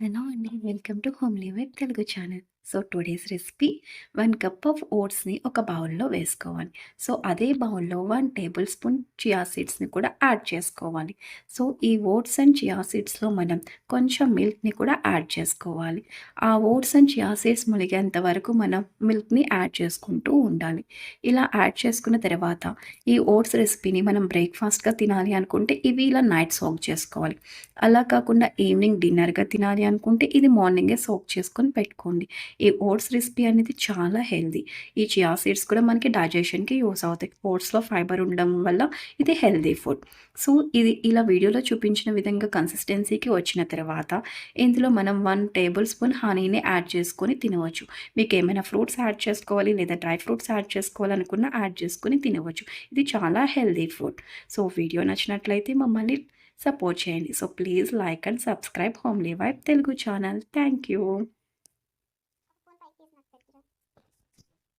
Hello అండి. Welcome to homely vibe Telugu channel. So today's recipe 1 cup of ఓట్స్‌ని ఒక బౌల్‌లో వేసుకోవాలి. సో అదే బౌల్‌లో 1 టేబుల్ స్పూన్ చియా సీడ్స్‌ని కూడా యాడ్ చేసుకోవాలి. సో ఈ ఓట్స్ అండ్ చియా సీడ్స్‌లో మనం కొంచెం మిల్క్‌ని కూడా యాడ్ చేసుకోవాలి. ఆ ఓట్స్ అండ్ చియా సీడ్స్ ములిగేంత వరకు మనం మిల్క్‌ని యాడ్ చేసుకుంటూ ఉండాలి. ఇలా యాడ్ చేసుకున్న తర్వాత ఈ ఓట్స్ రెసిపీని మనం బ్రేక్‌ఫాస్ట్‌గా తినాలి అనుకుంటే ఇవి ఇలా నైట్ సోక్ చేసుకోవాలి. అలా కాకుండా ఈవినింగ్ డిన్నర్‌గా తినాలి అనుకుంటే ఇది మార్నింగే సోక్ చేసుకొని పెట్టుకోండి. ఈ ఓట్స్ రెసిపీ అనేది చాలా హెల్తీ. ఈ చియా సీడ్స్ కూడా మనకి డైజెషన్‌కి యూజ్ అవుతాయి. ఓట్స్‌లో ఫైబర్ ఉండడం వల్ల ఇది హెల్తీ ఫుడ్. సో ఇది ఇలా వీడియోలో చూపించిన విధంగా కన్సిస్టెన్సీకి వచ్చిన తర్వాత ఇందులో మనం 1 టేబుల్ స్పూన్ హనీని యాడ్ చేసుకొని తినవచ్చు. మీకేమైనా ఫ్రూట్స్ యాడ్ చేసుకోవాలి లేదా డ్రై ఫ్రూట్స్ యాడ్ చేసుకోవాలనుకున్నా యాడ్ చేసుకొని తినవచ్చు. ఇది చాలా హెల్తీ ఫుడ్. సో వీడియో నచ్చినట్లయితే మమ్మల్ని సపోర్ట్ చేయండి. So please like and subscribe homely vibe Telugu channel. Thank you.